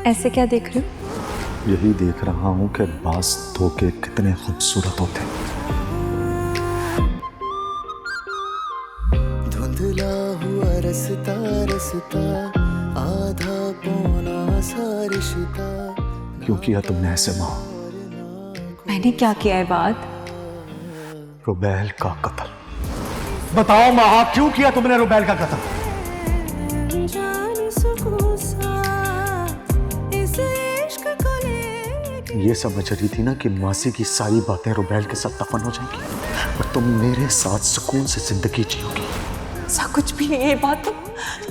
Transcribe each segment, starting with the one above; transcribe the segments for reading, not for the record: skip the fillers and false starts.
ऐसे क्या देख रहे हो? यही देख रहा हूं कि बास धोखे कितने खूबसूरत होते हैं। धुंधला हुआ रस्ता रस्ता आधा पौना सा रिश्ता। क्यों किया तुमने ऐसे मां? मैंने क्या किया है बात? रुबैल का कत्ल। बताओ मां, क्यों किया तुमने रुबैल का कत्ल? ये समझ रही थी ना कि मासी की सारी बातें रुबैल के साथ दफन हो जाएंगी और तुम मेरे साथ सुकून से जिंदगी जियोगी। ऐसा कुछ भी नहीं है, बात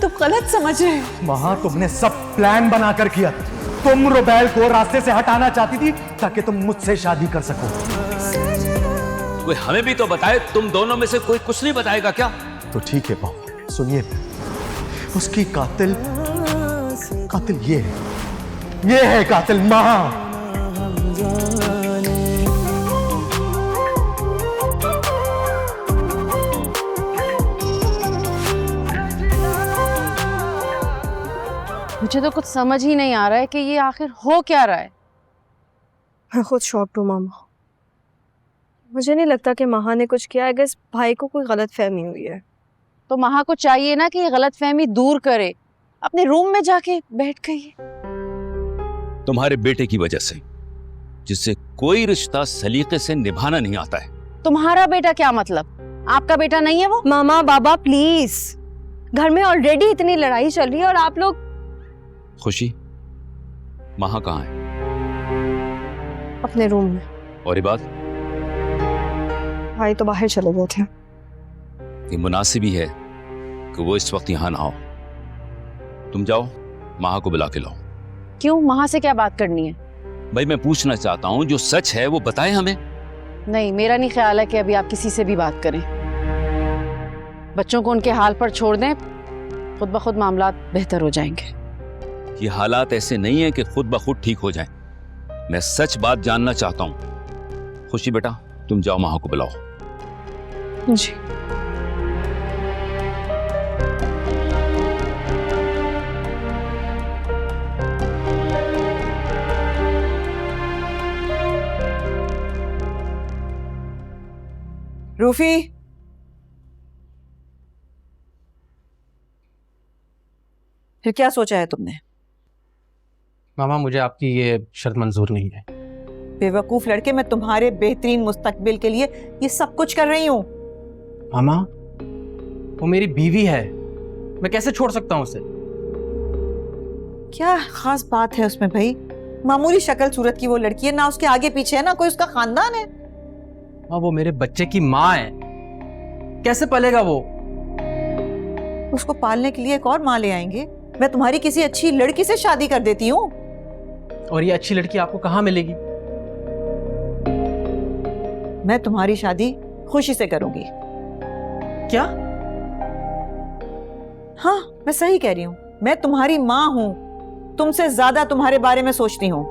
तुम गलत समझ रहे हो। वहां तुमने सब प्लान बनाकर किया। तुम रुबैल को रास्ते से हटाना चाहती थी ताकि तुम मुझसे शादी कर सको। कोई हमें भी तो बताए, तुम दोनों में से कोई कुछ नहीं बताएगा क्या? तो ठीक है बाबू, सुनिए, उसकी कातिल ये है कातिल मां। मुझे तो कुछ समझ ही नहीं आ रहा है कि ये आखिर हो क्या रहा है। मैं खुद शॉक्ड हूँ मामा। मुझे नहीं लगता कि महा ने कुछ किया है। अगर इस भाई को कोई गलत फहमी हुई है तो महा को चाहिए ना कि ये गलत फहमी दूर करे, अपने रूम में जाके बैठ गई। तुम्हारे बेटे की वजह से, जिससे कोई रिश्ता सलीके से निभाना नहीं आता है। तुम्हारा बेटा क्या मतलब? आपका बेटा नहीं है वो? मामा बाबा प्लीज, घर में ऑलरेडी इतनी लड़ाई चल रही है और आप लोग। खुशी, महा कहाँ है? अपने रूम में। और ये बात? भाई तो बाहर चले गए थे। ये मुनासिब ही है कि वो इस वक्त यहाँ ना हो। तुम जाओ, महा को बुला के लाओ। क्यों? महा से क्या बात करनी है? भाई मैं पूछना चाहता हूँ, जो सच है वो बताएं हमें। नहीं, मेरा नहीं ख्याल है कि अभी आप किसी से भी बात करें। बच्चों को उनके हाल पर छोड़ दें, खुद ब खुद मामला बेहतर हो जाएंगे। ये हालात ऐसे नहीं है कि खुद ब खुद ठीक हो जाएं। मैं सच बात जानना चाहता हूँ। खुशी बेटा, तुम जाओ, महा को बुलाओ। जी। रूफी, फिर क्या सोचा है तुमने? मामा, मुझे आपकी ये शर्त मंजूर नहीं है। बेवकूफ लड़के, मैं तुम्हारे बेहतरीन मुस्तकबिल के लिए ये सब कुछ कर रही हूँ। मामा, वो मेरी बीवी है, मैं कैसे छोड़ सकता हूँ उसे? क्या खास बात है उसमें भाई? मामूली शक्ल सूरत की वो लड़की है ना, उसके आगे पीछे है ना कोई उसका खानदान है। हाँ, वो मेरे बच्चे की माँ है, कैसे पलेगा वो? उसको पालने के लिए एक और माँ ले आएंगे। मैं तुम्हारी किसी अच्छी लड़की से शादी कर देती हूँ। और ये अच्छी लड़की आपको कहाँ मिलेगी? मैं तुम्हारी शादी खुशी से करूंगी। क्या? हाँ, मैं सही कह रही हूँ। मैं तुम्हारी माँ हूँ, तुमसे ज्यादा तुम्हारे बारे में सोचती हूँ।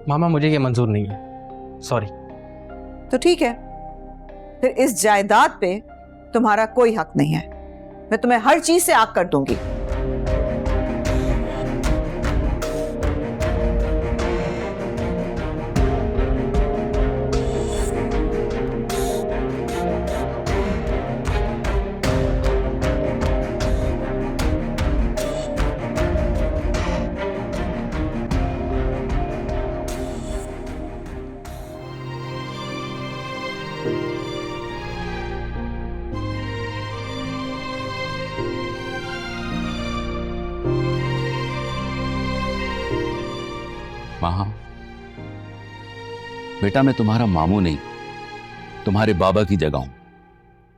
मामा, मुझे ये मंजूर नहीं है, सॉरी। तो ठीक है, फिर इस जायदाद पे तुम्हारा कोई हक नहीं है। मैं तुम्हें हर चीज से आग कर दूंगी। महा, बेटा मैं तुम्हारा मामू नहीं, तुम्हारे बाबा की जगह हूं।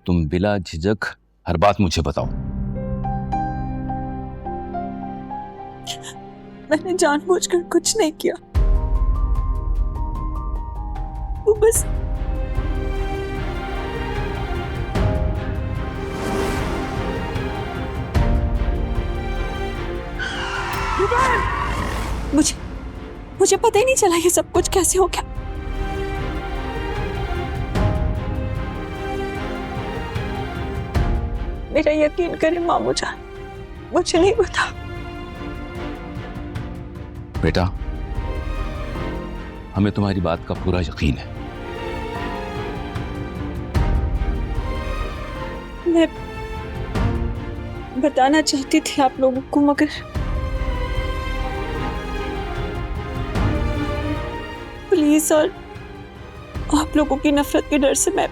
तुम बिला झिझक हर बात मुझे बताओ। मैंने जानबूझकर कुछ नहीं किया, वो बस मुझे पता ही नहीं चला ये सब कुछ कैसे हो गया। मेरा यकीन करें मामू जान, मुझे नहीं पता। बेटा, हमें तुम्हारी बात का पूरा यकीन है। मैं बताना चाहती थी आप लोगों को, मगर पुलिस और आप लोगों की नफरत के डर से मैं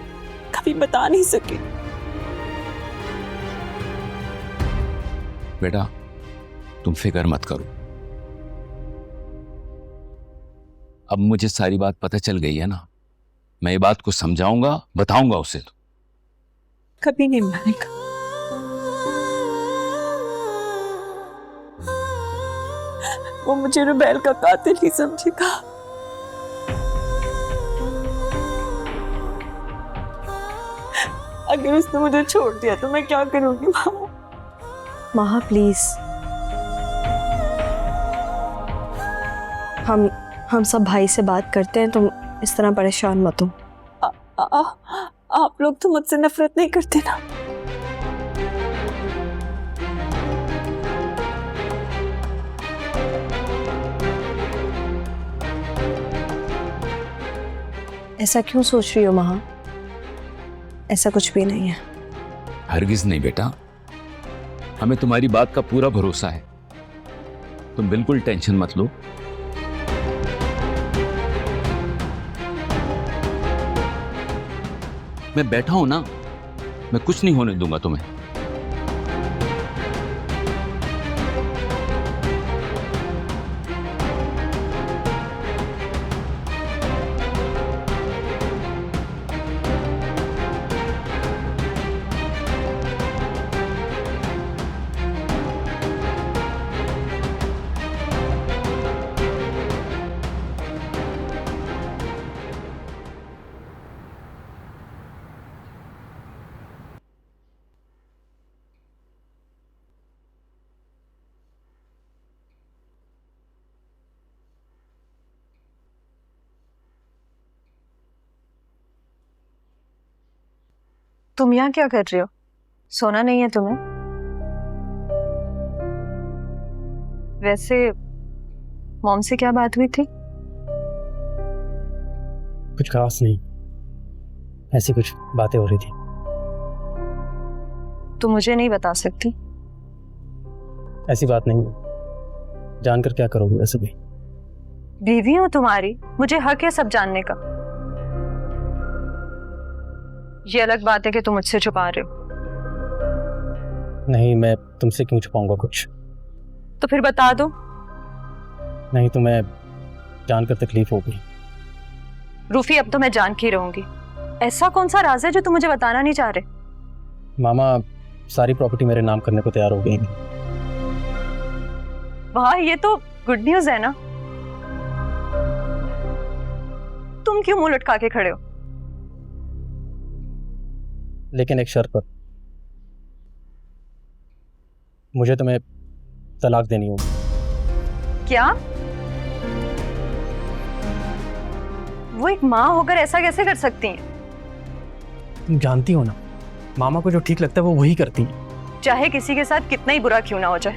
कभी बता नहीं सकी। बेटा, तुम फिक्र मत करो। अब मुझे सारी बात पता चल गई है ना, मैं ये बात को समझाऊंगा, बताऊंगा उसे। तो कभी नहीं मानेगा। वो मुझे रुबैल का कातिल ही समझेगा। अगर उसने मुझे छोड़ दिया तो मैं क्या करूंगी मामा? महा प्लीज, हम सब भाई से बात करते हैं, तुम इस तरह परेशान मत हो। आप लोग तो मुझसे नफरत नहीं करते ना? ऐसा क्यों सोच रही हो महा? ऐसा कुछ भी नहीं है। हरगिज नहीं बेटा, हमें तुम्हारी बात का पूरा भरोसा है। तुम बिल्कुल टेंशन मत लो। मैं बैठा हूं ना, मैं कुछ नहीं होने दूंगा तुम्हें। तुम यहाँ क्या कर रहे हो? सोना नहीं है तुम्हें? वैसे मॉम से क्या बात हुई थी? कुछ खास नहीं, ऐसी कुछ बातें हो रही थी। तुम मुझे नहीं बता सकती? ऐसी बात नहीं है, जानकर क्या करोगे वैसे भी? बीवी हूँ तुम्हारी, मुझे हक है सब जानने का। ये अलग बात है कि तुम मुझसे छुपा रहे हो। नहीं, मैं तुमसे क्यों छुपाऊंगा कुछ? तो फिर बता दो। नहीं, तुम्हें जानकर तकलीफ होगी। रूफी, अब तो मैं जान के ही रहूंगी। ऐसा कौन सा राज है जो तुम मुझे बताना नहीं चाह रहे? मामा सारी प्रॉपर्टी मेरे नाम करने को तैयार हो गई। वाह, ये तो गुड न्यूज है ना। तुम क्यों मुंह लटका के खड़े हो? लेकिन एक शर्त पर, मुझे तुम्हें तलाक देनी होगी। क्या? वो एक माँ होकर ऐसा कैसे कर सकती हैं? तुम जानती हो ना, मामा को जो ठीक लगता है वो वही करती है। चाहे किसी के साथ कितना ही बुरा क्यों ना हो जाए।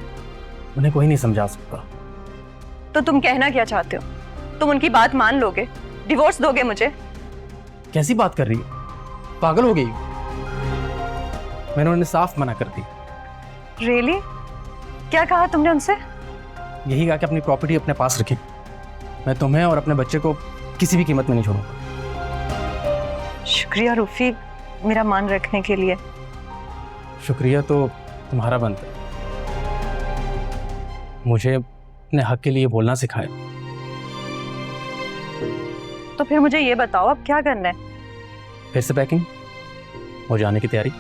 उन्हें कोई नहीं समझा सकता। तो तुम कहना क्या चाहते हो? तुम उनकी बात मान लोगे? डिवोर्स दोगे मुझे? कैसी बात कर रही है? पागल हो गई हो? मैंने उन्हें साफ मना कर दी। रियली? क्या कहा तुमने उनसे? यही कहा कि अपनी प्रॉपर्टी अपने पास रखें। मैं तुम्हें और अपने बच्चे को किसी भी कीमत में नहीं छोड़ूंगा। शुक्रिया रूफी, मेरा मान रखने के लिए। शुक्रिया तो तुम्हारा बनता है, मुझे अपने हक के लिए बोलना सिखाया। तो फिर मुझे ये बताओ, अब क्या करना है? फिर से पैकिंग और जाने की तैयारी।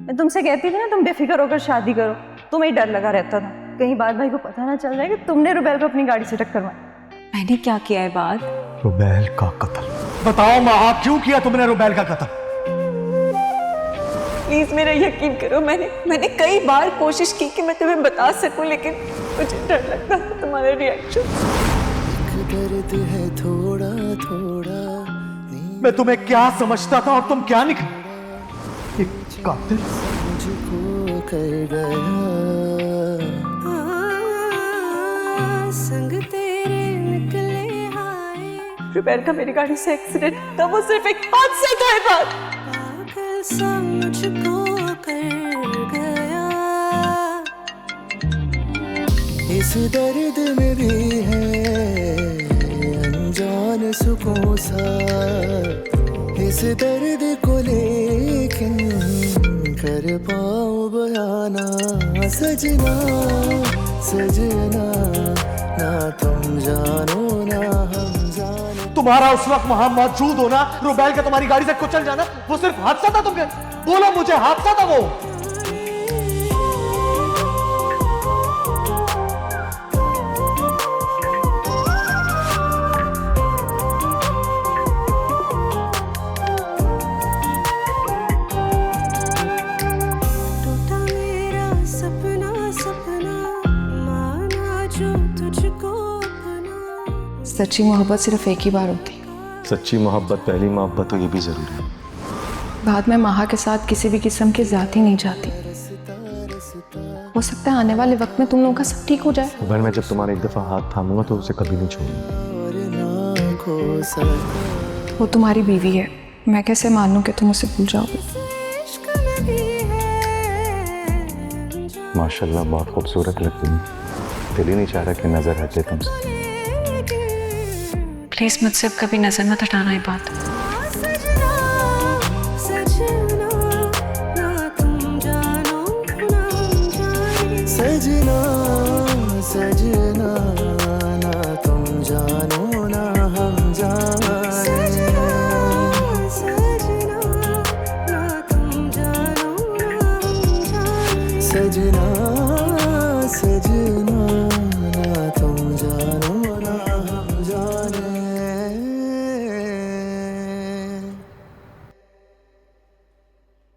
मैं तुमसे कहती थी ना, तुम बेफिक्र होकर शादी करो। तुम्हें डर लगा रहता था कहीं बात भाई को पता ना चल जाए कि तुमने रुबैल को अपनी गाड़ी से टक्कर मारी। मैंने क्या किया है बात? रुबैल का कत्ल। बताओ महा, क्यों किया तुमने रुबैल का कत्ल? प्लीज मेरा यकीन करो, मैंने कई बार कोशिश की कि मैं तुम्हें बता सकूं, लेकिन मुझे डर लगता था तुम्हारा रिएक्शन। एक दर्द है थोड़ा थोड़ा, मैं तुम्हें क्या समझता था और तुम क्या निकले? एक कातिल। मुझको कर गया संग तेरे निकले आए, रुबैल का मेरी गाड़ी से एक्सीडेंट था, वो सिर्फ एक हादसा था। ये बात पागल सा मुझको कर गया। इस दर्द में भी है अनजान सुकून सा, इस दर्द को लेकिन कर पाऊं बयाना। सजना सजना ना तुम जानो ना हम जानो। तुम्हारा उस वक्त वहां मौजूद होना, रुबैल का तुम्हारी गाड़ी से कुचल जाना, वो सिर्फ हादसा था। तुम बोलो मुझे, हादसा था वो। टूटा मेरा सपना सपना, माना जो तुझको अपना। सच्ची मोहब्बत सिर्फ एक ही बार होती है। सच्ची मोहब्बत पहली मोहब्बत हो, ये भी जरूरी है। बाद में माहा के साथ किसी भी किस्म की ज्यादती नहीं चाहती। हो सकता है आने वाले वक्त में तुम लोगों का सब ठीक हो जाए। रुबैल, मैं जब तुम्हारा एक दफा हाथ थामूंगा तो उसे कभी नहीं छोड़ूंगा। और ना खो सका वो तुम्हारी बीवी है, मैं कैसे मानूं कि तुम उसे भूल जाओगे। इश्क नहीं है माशाल्लाह बहुत खूबसूरत लगती है, दिल ही नहीं चाह रहा कि नजर हटे तुमसे। प्लीज मुझसे अब कभी नजर मत हटाना ये बात। सजना सजना ना तुम जानो ना हम जाने। सजना सजना ना तुम जानो ना हम जाने। सजना सजना ना तुम जानो ना हम जाने। सजना सजना ना तुम जानो ना हम जाने।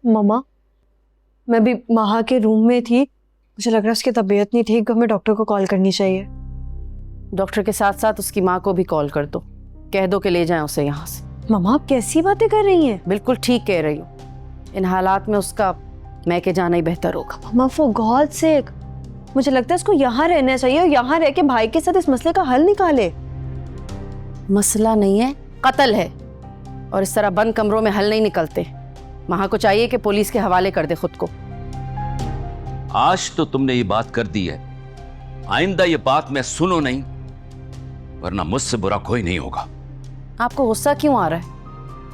मम्मा, मैं भी माहा के रूम में थी, मुझे लग रहा है उसकी तबीयत नहीं ठीक, हमें डॉक्टर को कॉल करनी चाहिए। डॉक्टर के साथ साथ उसकी माँ को भी कॉल कर दो, कह दो कि ले जाएं उसे यहाँ से। मम्मा आप कैसी बातें कर रही हैं? बिल्कुल ठीक कह रही हूँ, इन हालात में उसका मैके जाना ही बेहतर होगा। मम्मा फॉर गॉड सेक, मुझे लगता है इसको यहाँ रहना चाहिए और यहाँ रह के भाई के साथ इस मसले का हल निकाले। मसला नहीं है, कत्ल है, और इस तरह बंद कमरों में हल नहीं निकलते। माँ को चाहिए कि पुलिस के हवाले कर दे खुद को। आज तो तुमने ये बात कर दी है, आइंदा ये बात मैं सुनो नहीं, वरना मुझसे बुरा कोई नहीं होगा। आपको गुस्सा क्यों आ रहा है?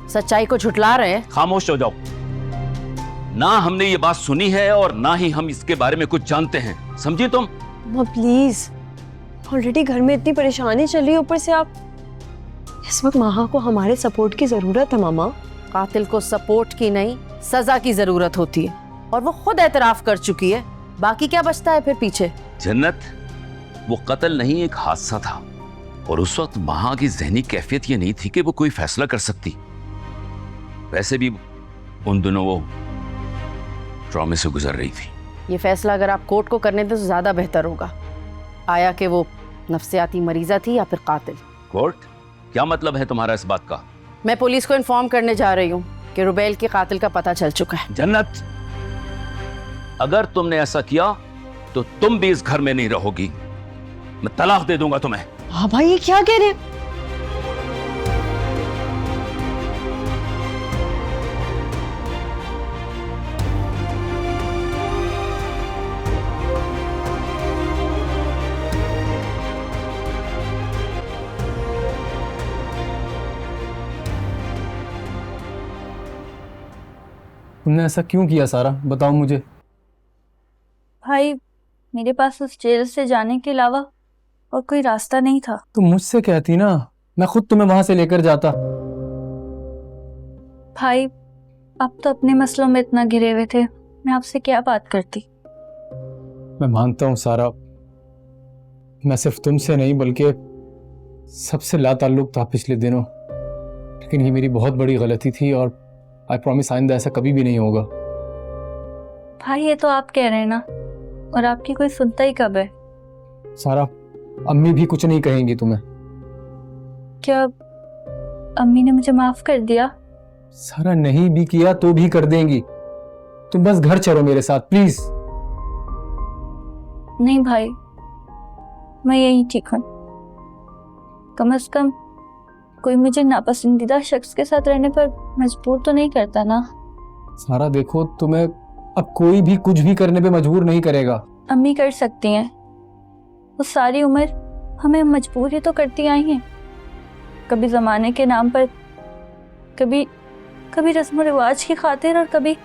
सच्चाई को झुटला रहे हैं। खामोश हो जाओ। ना हमने ये बात सुनी है और ना ही हम इसके बारे में कुछ जानते हैं, समझी तुम? मम्मा प्लीज, ऑलरेडी घर में इतनी परेशानी चल रही है, ऊपर से आप इस वक्त माहा को हमारे सपोर्ट की जरूरत है। मामा कातिल को सपोर्ट की नहीं, सजा की जरूरत होती है, और वो खुद एतराफ कर चुकी है। बाकी क्या बचता है फिर पीछे? जन्नत, वो कत्ल नहीं एक हादसा था, और उस वक्त वहां की जहनी कैफियत ये नहीं थी कि वो कोई फैसला कर सकती। वैसे भी उन दिनों वो ट्रॉमे से गुजर रही थी। ये फैसला अगर आप कोर्ट को करने दें तो ज्यादा बेहतर होगा, आया कि वो नफ्सियाती मरीजा थी या फिर कातिल। कोर्ट? क्या मतलब है तुम्हारा इस बात का? मैं पुलिस को इन्फॉर्म करने जा रही हूँ कि रुबैल के कातिल का पता चल चुका है। जन्नत, अगर तुमने ऐसा किया तो तुम भी इस घर में नहीं रहोगी, मैं तलाक दे दूंगा तुम्हें। हाँ भाई, ये क्या कह रहे हैं? तुमने ऐसा क्यों किया सारा, बताओ मुझे। भाई, मेरे पास उस जेल से जाने के अलावा और कोई रास्ता नहीं था। तुम मुझसे कहती ना, मैं खुद तुम्हें वहां से लेकर जाता। भाई, आप तो अपने मसलों में इतना घिरे हुए थे, मैं आपसे क्या बात करती। मैं मानता हूँ सारा, मैं सिर्फ तुमसे नहीं बल्कि सबसे लाताल्लुक था पिछले दिनों, लेकिन ये मेरी बहुत बड़ी गलती थी और आई प्रॉमिस आइंदा ऐसा कभी भी नहीं होगा। भाई ये तो आप कह रहे हैं ना, और आपकी कोई सुनता ही कब है। सारा, अम्मी भी कुछ नहीं कहेंगी तुम्हें। क्या अम्मी ने मुझे माफ कर दिया? सारा, नहीं भी किया तो भी कर देंगी। तुम बस घर चलो मेरे साथ प्लीज। नहीं भाई, मैं यही ठीक हूँ। कम से कम कोई मुझे नापसंदीदा शख्स के साथ रहने पर मजबूर तो नहीं करता ना। सारा देखो, तुम्हें अब कोई भी कुछ भी करने पे मजबूर नहीं करेगा। अम्मी कर सकती हैं, वो सारी उम्र हमें मजबूर ही तो करती आई हैं। कभी जमाने के नाम पर, कभी कभी रस्म रिवाज की खातिर, और कभी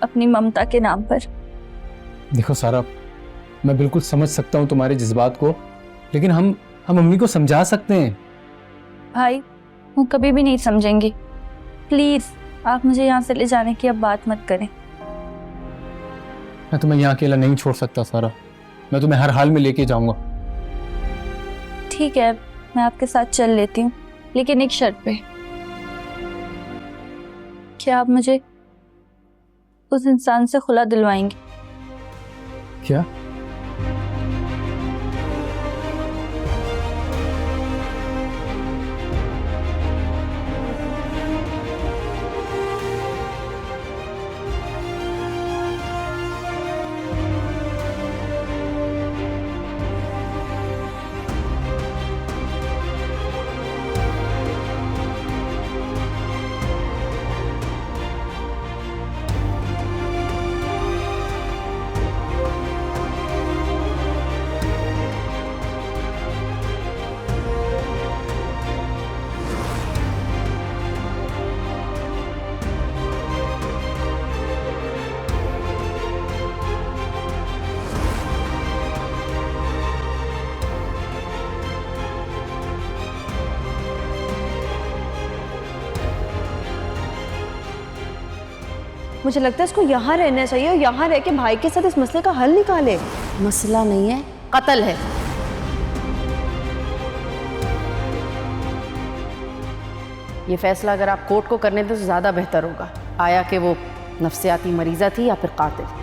अपनी ममता के नाम पर। देखो सारा, मैं बिल्कुल समझ सकता हूँ तुम्हारे जज्बात को, लेकिन हम अम्मी को समझा सकते हैं। भाई वो कभी भी नहीं समझेंगी। प्लीज आप मुझे यहाँ से ले जाने की अब बात मत करें। मैं तुम्हें यहाँ अकेला नहीं छोड़ सकता सारा, मैं तुम्हें हर हाल में लेके जाऊंगा। ठीक है, मैं आपके साथ चल लेती हूँ, लेकिन एक शर्त पे। क्या आप मुझे उस इंसान से खुला दिलवाएंगे? क्या? मुझे लगता है इसको यहाँ रहना चाहिए और यहाँ रह के भाई के साथ इस मसले का हल निकाले। मसला नहीं है, कत्ल है। ये फैसला अगर आप कोर्ट को करने दें तो ज़्यादा बेहतर होगा। आया कि वो नफ्सियाती मरीज़ा थी या फिर कातिल।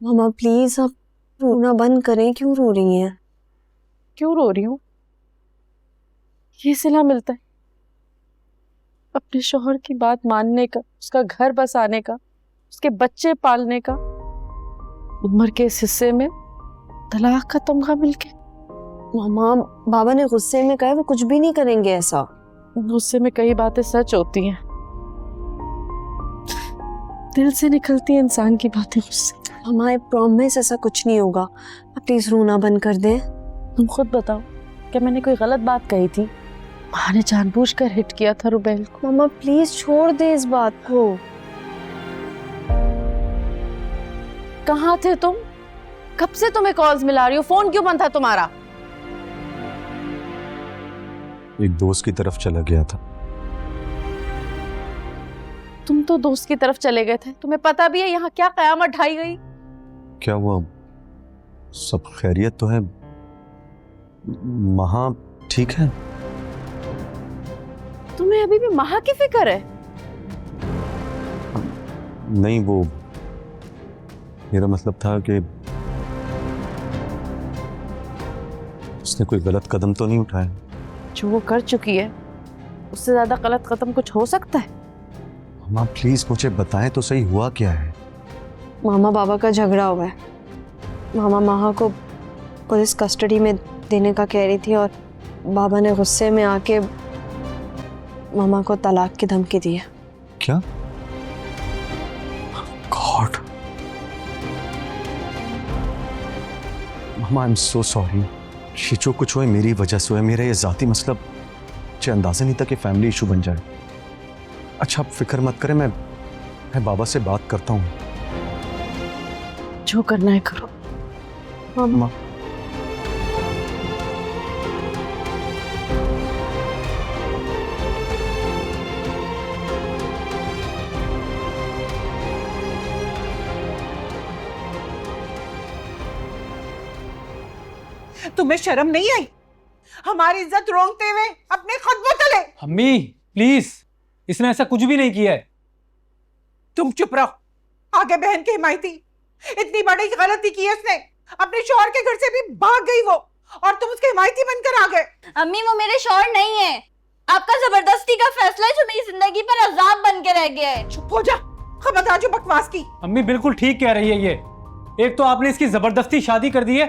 मामा प्लीज आप रोना बंद करें। क्यों रो रही हैं? क्यों रो रही हूँ? ये सिला मिलता है अपने शौहर की बात मानने का, उसका घर बसाने का, उसके बच्चे पालने का। उम्र के इस हिस्से में तलाक का तमगा मिलके। मामा बाबा ने गुस्से में कहा वो कुछ भी नहीं करेंगे ऐसा। गुस्से में कई बातें सच होती हैं, दिल से निकलती हैं इंसान की बातें गुस्से। हमारे प्रॉमिस ऐसा कुछ नहीं होगा। आप प्लीज रोना बंद कर दें। तुम खुद बताओ, क्या मैंने कोई गलत बात कही थी? माँ ने जानबूझकर हिट किया था रुबैल को। मामा प्लीज छोड़ दे इस बात को। कहाँ थे तुम? कब से तुम्हें कॉल्स मिला रही हो, फोन क्यों बंद था तुम्हारा? एक दोस्त की तरफ चला गया था। तुम तो दोस्त की तरफ चले गए थे, तुम्हें पता भी है यहाँ क्या कयामत ढाई गई। क्या हुआ? सब खैरियत तो है? महा ठीक है? तुम्हें अभी भी महा की फिक्र है? नहीं, वो मेरा मतलब था कि उसने कोई गलत कदम तो नहीं उठाया। जो वो कर चुकी है उससे ज्यादा गलत कदम कुछ हो सकता है? मामा प्लीज मुझे बताएं तो सही, हुआ क्या है? मामा बाबा का झगड़ा हुआ है। मामा महा को पुलिस कस्टडी में देने का कह रही थी और बाबा ने गुस्से में आके मामा को तलाक की धमकी दी है। क्या? God mama, I am so sorry. ये जो कुछ हुआ मेरी वजह से हुआ। मेरा ये जाती मसला मुझे अंदाजा नहीं था कि फैमिली इशू बन जाए। अच्छा, आप फिक्र मत करें, मैं बाबा से बात करता हूँ। जो करना है करो। मामा तुम्हें शर्म नहीं आई? हमारी इज्जत रोंगते हुए अपने कदमों तले। अम्मी प्लीज, इसने ऐसा कुछ भी नहीं किया है। तुम चुप रहो। आगे बहन की हिमायती, इतनी बड़ी गलती की है उसने, अपने शौहर के घर से भी भाग गई वो, और तुम उसके हिमायती बनकर आ गए। अम्मी वो मेरे शौहर नहीं है, आपका जबरदस्ती का फैसला है जो मेरी जिंदगी पर अजाब बन के रह गया है। चुप हो जा, खबरदार जो बकवास की। अम्मी बिल्कुल ठीक कह रही है ये। एक तो आपने इसकी जबरदस्ती शादी कर दी है,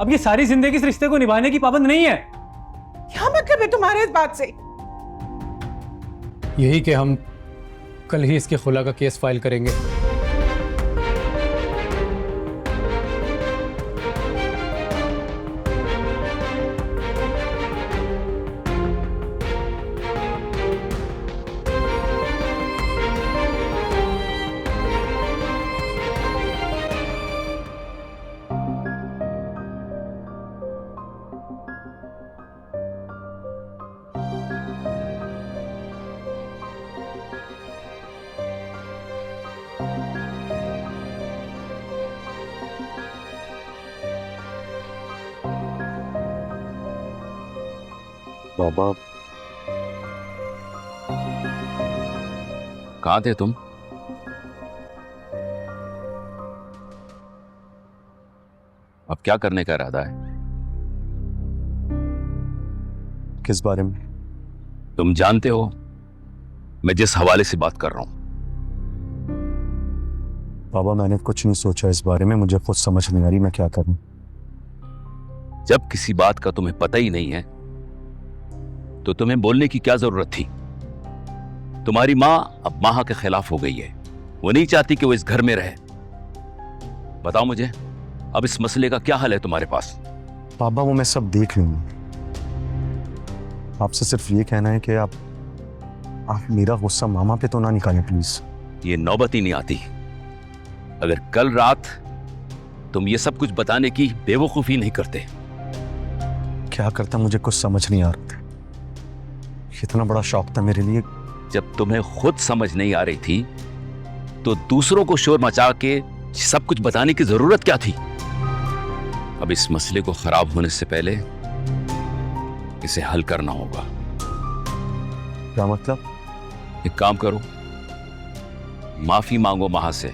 अब ये सारी जिंदगी इस रिश्ते को निभाने की पाबंद नहीं है। क्या मतलब है तुम्हारे इस बात से? यही कि हम कल ही इसके खुला का केस फाइल करेंगे। बाबा कहाँ थे तुम? अब क्या करने का इरादा है? किस बारे में? तुम जानते हो मैं जिस हवाले से बात कर रहा हूं। बाबा मैंने कुछ नहीं सोचा इस बारे में, मुझे खुद समझ नहीं आ रही मैं क्या करूं। जब किसी बात का तुम्हें पता ही नहीं है तो तुम्हें बोलने की क्या जरूरत थी? तुम्हारी मां अब माहा के खिलाफ हो गई है, वो नहीं चाहती कि वो इस घर में रहे। बताओ मुझे अब इस मसले का क्या हल है तुम्हारे पास? बाबा वो मैं सब देख लूंगा, आपसे सिर्फ ये कहना है कि आप मेरा गुस्सा मामा पे तो ना निकालें प्लीज। ये नौबत ही नहीं आती। अगर कल रात तुम ये सब कुछ बताने की बेवकूफी नहीं करते। क्या करता मुझे कुछ समझ नहीं आ रहा था, इतना बड़ा शौक था मेरे लिए। जब तुम्हें खुद समझ नहीं आ रही थी तो दूसरों को शोर मचा के सब कुछ बताने की जरूरत क्या थी? अब इस मसले को खराब होने से पहले इसे हल करना होगा। क्या मतलब? एक काम करो, माफी मांगो माहा से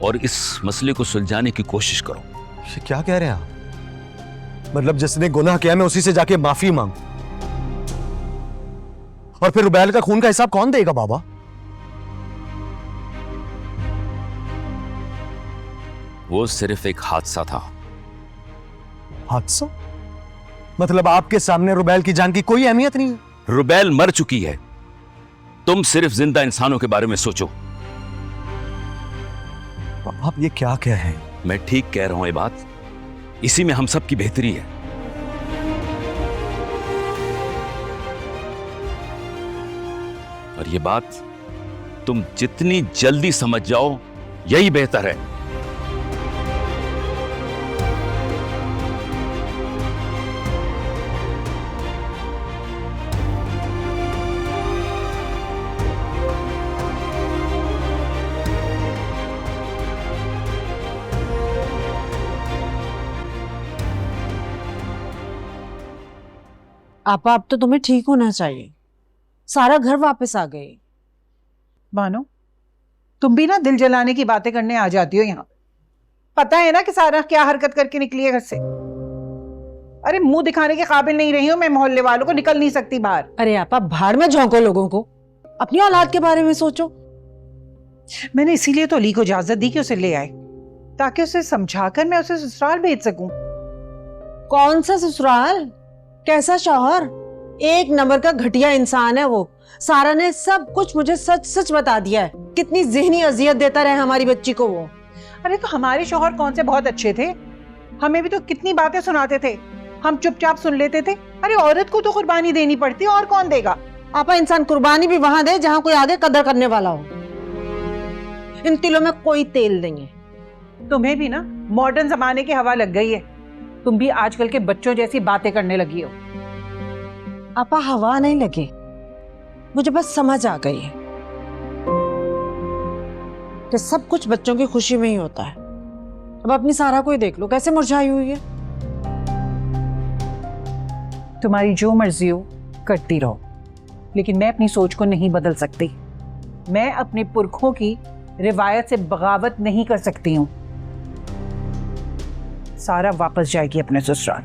और इस मसले को सुलझाने की कोशिश करो। ये क्या कह रहे हैं आप? मतलब जिसने गुनाह किया मैं उसी से जाके माफी मांग, और फिर रुबैल का खून का हिसाब कौन देगा बाबा? वो सिर्फ एक हादसा था। हादसा? मतलब आपके सामने रुबैल की जान की कोई अहमियत नहीं है? रुबैल मर चुकी है, तुम सिर्फ जिंदा इंसानों के बारे में सोचो। आप ये क्या कह रहे हैं? मैं ठीक कह रहा हूं, ये बात इसी में हम सब की बेहतरी है। और ये बात तुम जितनी जल्दी समझ जाओ यही बेहतर है। आपा अब तो तुम्हें ठीक होना चाहिए, सारा घर वापस आ गए। मानो तुम भी ना दिल जलाने की बातें करने आ जाती हो यहाँ। पता है ना कि सारा क्या हरकत करके निकली है घर से। अरे मुंह दिखाने के काबिल नहीं रही हूं मैं, मोहल्ले वालों को निकल नहीं सकती बाहर। अरे आपा भाड़ में झोंको लोगों को, अपनी औलाद के बारे में सोचो। मैंने इसीलिए तो अली को इजाजत दी कि उसे ले आए, ताकि उसे समझाकर मैं उसे ससुराल भेज सकूं। कौन सा ससुराल, कैसा शौहर, एक नंबर का घटिया इंसान है वो। सारा ने सब कुछ मुझे सच सच बता दिया है, कितनी ज़हनी अजियत देता रहे हमारी बच्ची को वो। अरे तो हमारे शौहर कौन से बहुत अच्छे थे, हमें भी तो कितनी बातें सुनाते थे, हम चुपचाप सुन लेते थे। अरे औरत को तो कुर्बानी देनी पड़ती है, और कौन देगा? आपा इंसान कुर्बानी भी वहां दे जहां कोई आगे कदर करने वाला हो। इन तिलों में कोई तेल नहीं है। तुम्हें भी ना मॉडर्न जमाने की हवा लग गई है, तुम भी आजकल के बच्चों जैसी बातें करने लगी हो। आपा हवा नहीं लगे, मुझे बस समझ आ गई है कि सब कुछ बच्चों की खुशी में ही होता है। अब अपनी सारा को ही देख लो कैसे मुरझाई हुई है। तुम्हारी जो मर्जी हो करती रहो, लेकिन मैं अपनी सोच को नहीं बदल सकती। मैं अपने पुरखों की रिवायत से बगावत नहीं कर सकती हूँ। सारा वापस जाएगी अपने ससुराल।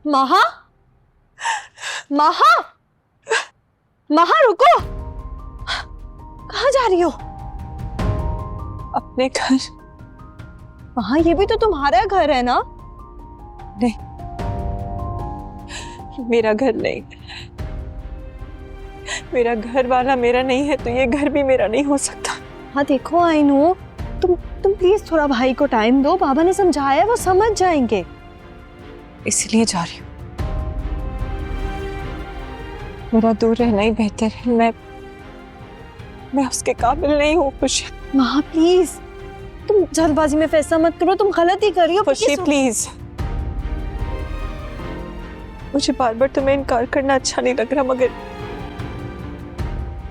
महा, महा, महा रुको, कहाँ जा रही हो? अपने घर। महा, ये भी तो तुम्हारा घर है ना? नहीं, मेरा घर नहीं। मेरा घर वाला मेरा नहीं है तो ये घर भी मेरा नहीं हो सकता। हाँ देखो, आई नो, तुम प्लीज थोड़ा भाई को टाइम दो। बाबा ने समझाया, वो समझ जाएंगे। इसलिए जा रही हूँ। मेरा दूर रहना ही बेहतर है। मैं उसके काबिल नहीं हूँ खुशी। महा प्लीज, तुम जल्दबाजी में फैसला मत करो, तुम गलती कर रही हो। खुशी प्लीज, मुझे बार बार तुम्हें इनकार करना अच्छा नहीं लग रहा, मगर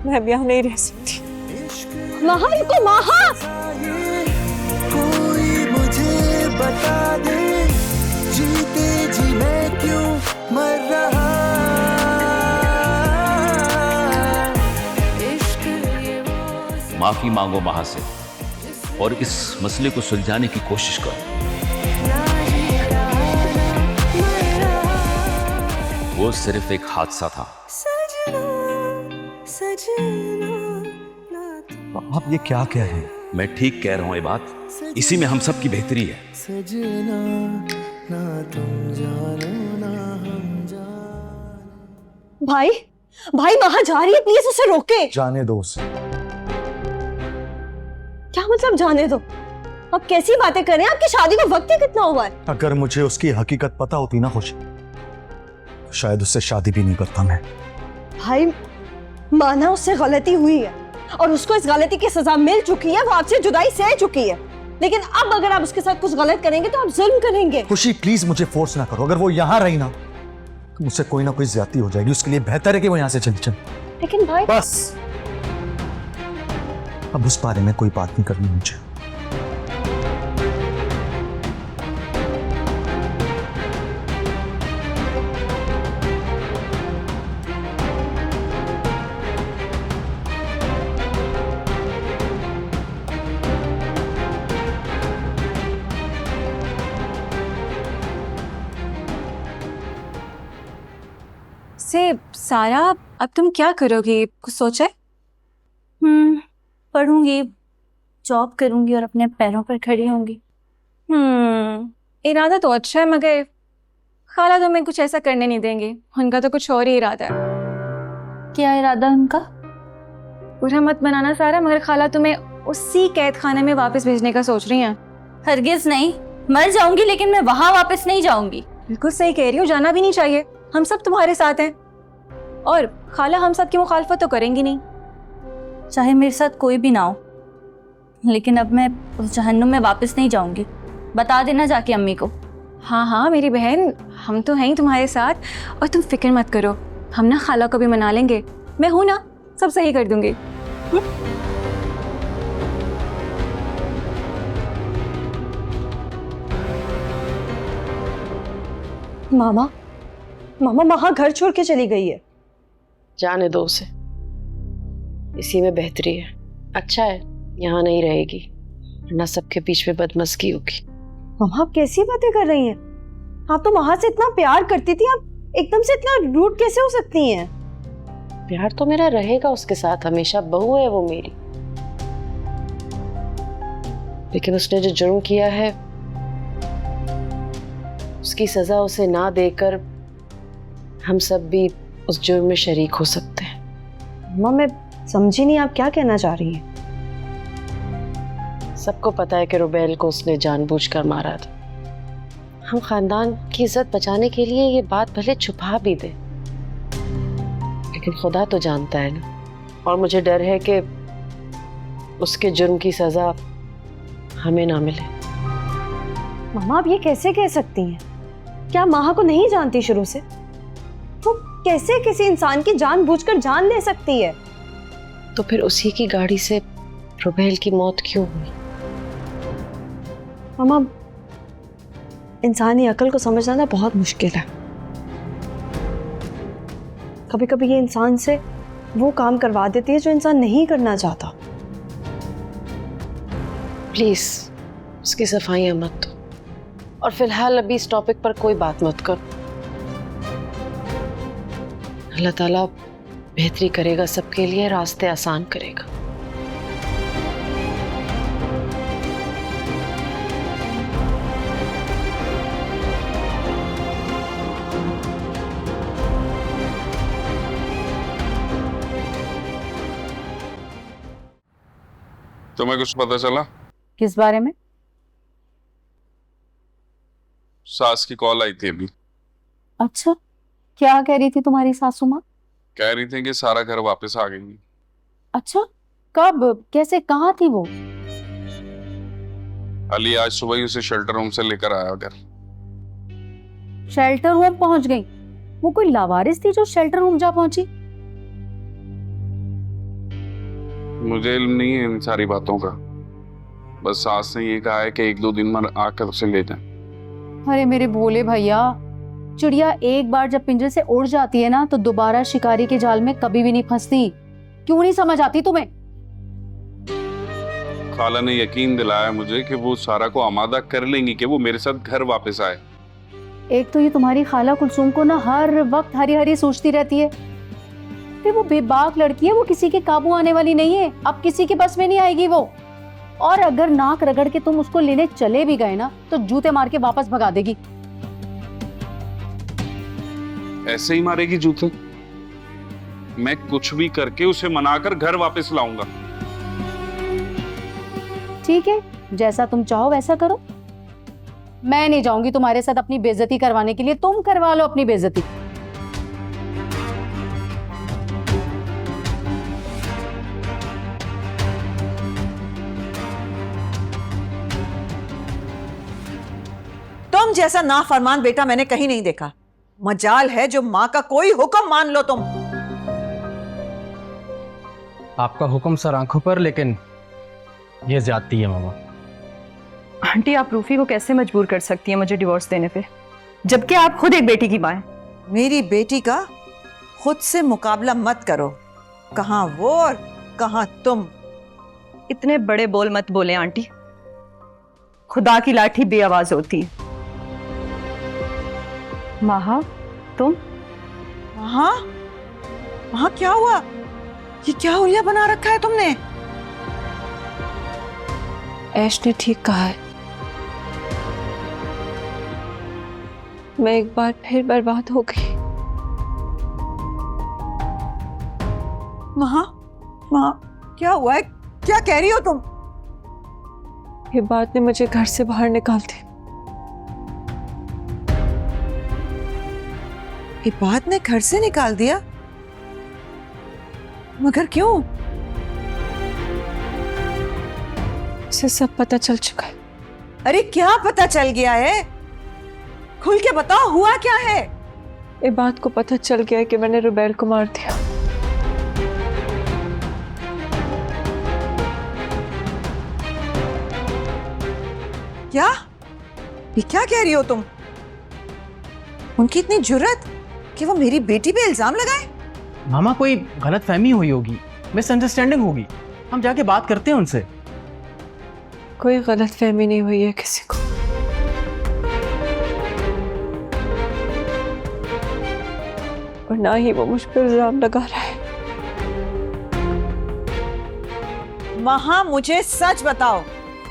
मैं अब यहाँ नहीं रह सकती। महा रुको, महा, कोई मुझे बता दे, जीते जी मैं क्यों मर रहा। माफी मांगो महा से और इस मसले को सुलझाने की कोशिश करो। वो सिर्फ एक हादसा था। आप ये क्या कह रहे हैं? मैं ठीक कह रहा हूं, ये बात इसी में हम सब की बेहतरी है। सजना ना तुम जानो ना हम जानो। भाई महा जा रही है, प्लीज उसे रोके। जाने दो उसे। क्या मतलब जाने दो? आप कैसी बातें कर रहे हैं? आपकी शादी को वक्त ही कितना हुआ है? अगर मुझे उसकी हकीकत पता होती ना खुशी, तो शायद उससे शादी भी नहीं करता मैं। भाई माना उससे गलती हुई है और उसको इस गलती की सजा मिल चुकी है, वो आपसे जुदाई सह चुकी है, लेकिन अब अगर आप उसके साथ कुछ गलत करेंगे तो आप जुल्म करेंगे। खुशी प्लीज मुझे फोर्स ना करो। अगर वो यहाँ रही ना तो मुझसे कोई ना कोई ज्यादती हो जाएगी। उसके लिए बेहतर है कि वो यहाँ से चली जाए। लेकिन भाई बस, अब उस बारे में कोई बात नहीं करनी मुझे। से सारा, अब तुम क्या करोगी? कुछ सोचा है? पढ़ूंगी, जॉब करूंगी और अपने पैरों पर खड़ी होंगी। इरादा तो अच्छा है, मगर खाला तुम्हें कुछ ऐसा करने नहीं देंगे। उनका तो कुछ और ही इरादा है। क्या इरादा उनका? बुरा मत बनाना सारा, मगर खाला तुम्हें उसी कैद खाने में वापस भेजने का सोच रही हैं। हरगिज नहीं, मर जाऊंगी लेकिन मैं वहां वापस नहीं जाऊंगी। बिल्कुल सही कह रही हो, जाना भी नहीं चाहिए। हम सब तुम्हारे साथ हैं और खाला हम सब की मुखालफत तो करेंगी नहीं। चाहे मेरे साथ कोई भी ना हो, लेकिन अब मैं उस जहन्नुम में वापस नहीं जाऊंगी। बता देना जाके अम्मी को। हाँ मेरी बहन, हम तो हैं ही तुम्हारे साथ, और तुम फिक्र मत करो, हम ना खाला को भी मना लेंगे। मैं हूं ना, सब सही कर दूंगी। मामा महा घर छोड़ के चली गई है। जाने दो उसे, इसी में बेहतरी है। अच्छा है यहाँ नहीं रहेगी, वरना सबके बीच में बदमस्की होगी। मामा आप कैसी बातें कर रही हैं? आप तो महा से इतना प्यार करती थी, आप एकदम से इतना रूड कैसे हो सकती हैं? प्यार तो मेरा रहेगा उसके साथ हमेशा, बहू है वो मेरी। लेकिन उसने जो जुर्म किया है उसकी सजा उसे ना देकर हम सब भी उस जुर्म में शरीक हो सकते हैं। मामा मैं समझी नहीं, आप क्या कहना चाह रही हैं? सबको पता है कि रुबैल को उसने जानबूझकर मारा था। हम खानदान की इज्जत बचाने के लिए ये बात भले छुपा भी दे, लेकिन खुदा तो जानता है ना। और मुझे डर है कि उसके जुर्म की सजा हमें ना मिले। मामा आप ये कैसे कह सकती हैं? क्या महा को नहीं जानती शुरू से? वो कैसे किसी इंसान की जानबूझकर जान ले सकती है? तो फिर उसी की गाड़ी से रुबैल की मौत क्यों हुई? मामा इंसानी अकल को समझना ना बहुत मुश्किल है। कभी कभी ये इंसान से वो काम करवा देती है जो इंसान नहीं करना चाहता। प्लीज उसकी सफाइयां मत दो, और फिलहाल अभी इस टॉपिक पर कोई बात मत करो। अल्लाह ताला बेहतरी करेगा, सबके लिए रास्ते आसान करेगा। तुम्हें कुछ पता चला? किस बारे में? सास की कॉल आई थी अभी। अच्छा, क्या कह रही थी तुम्हारी सासू माँ? कह रही थी कि सारा घर वापस आ गई। अच्छा, कब, कैसे, कहाँ थी वो? अली आज सुबह ही उसे शेल्टर होम से लेकर आया घर। शेल्टर होम पहुंच गई? वो कोई लावारिस थी जो शेल्टर होम जा पहुंची? मुझे इल्म नहीं है इन सारी बातों का, बस सास ने ये कहा है कि 1-2 दिन में आकर उसे ले जाएं। अरे मेरे भोले भैया, चिड़िया एक बार जब पिंजरे से उड़ जाती है ना तो दोबारा शिकारी के जाल में कभी भी नहीं फंसती। क्यों नहीं समझ आती तुम्हें? खाला ने यकीन दिलाया मुझे कि वो सारा को आमादा कर लेंगी कि वो मेरे साथ घर वापस आए। एक तो ये तुम्हारी खाला कुलसुम को ना हर वक्त हरी हरी सोचती रहती है। फिर वो बेबाक लड़की है, वो किसी के काबू आने वाली नहीं है, अब किसी के बस में नहीं आएगी वो। और अगर नाक रगड़ के तुम उसको लेने चले भी गए ना तो जूते मार के वापस भगा देगी। ऐसे ही मारेगी जूते? मैं कुछ भी करके उसे मनाकर घर वापस लाऊंगा। ठीक है, जैसा तुम चाहो वैसा करो। मैं नहीं जाऊंगी तुम्हारे साथ अपनी बेइज्जती करवाने के लिए, तुम करवा लो अपनी बेइज्जती। तुम जैसा नाफरमान बेटा मैंने कहीं नहीं देखा। मजाल है जो माँ का कोई हुक्म मान लो तुम। आपका हुक्म सर आंखों पर, लेकिन ये ज्यादती है मामा। आंटी, आप रूफी को कैसे मजबूर कर सकती हैं मुझे डिवोर्स देने पे, जबकि आप खुद एक बेटी की माँ हैं। मेरी बेटी का खुद से मुकाबला मत करो। कहाँ वो और कहाँ तुम। इतने बड़े बोल मत बोले आंटी, खुदा की लाठी बेआवाज होती है। माहा, तुम? हाँ हाँ, क्या हुआ? ये क्या हुलिया बना रखा है तुमने? ऐश ने ठीक कहा है, मैं एक बार फिर बर्बाद हो गई। माँ, क्या हुआ है? क्या कह रही हो तुम? ये बात ने मुझे घर से बाहर निकाल दिया। ये बात ने घर से निकाल दिया? मगर क्यों? इसे सब पता चल चुका है। अरे क्या पता चल गया है? खुल के बताओ, हुआ क्या है? ये बात को पता चल गया है कि मैंने रुबैल को मार दिया। क्या? ये क्या कह रही हो तुम? उनकी इतनी जुर्रत कि वो मेरी बेटी पे इल्जाम लगाए? मामा, कोई गलत फहमी हुई होगी, मिसअंडरस्टैंडिंग होगी। हम जाके बात करते हैं उनसे। कोई गलत फहमी नहीं हुई है किसी को। और ना ही वो मुझ पर इल्जाम लगा रहा है। वहां मुझे सच बताओ,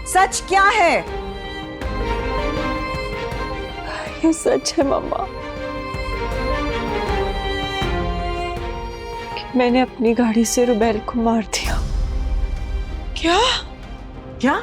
सच क्या है? ये सच है मम्मा कि मैंने अपनी गाड़ी से रुबैल को मार दिया। क्या? क्या?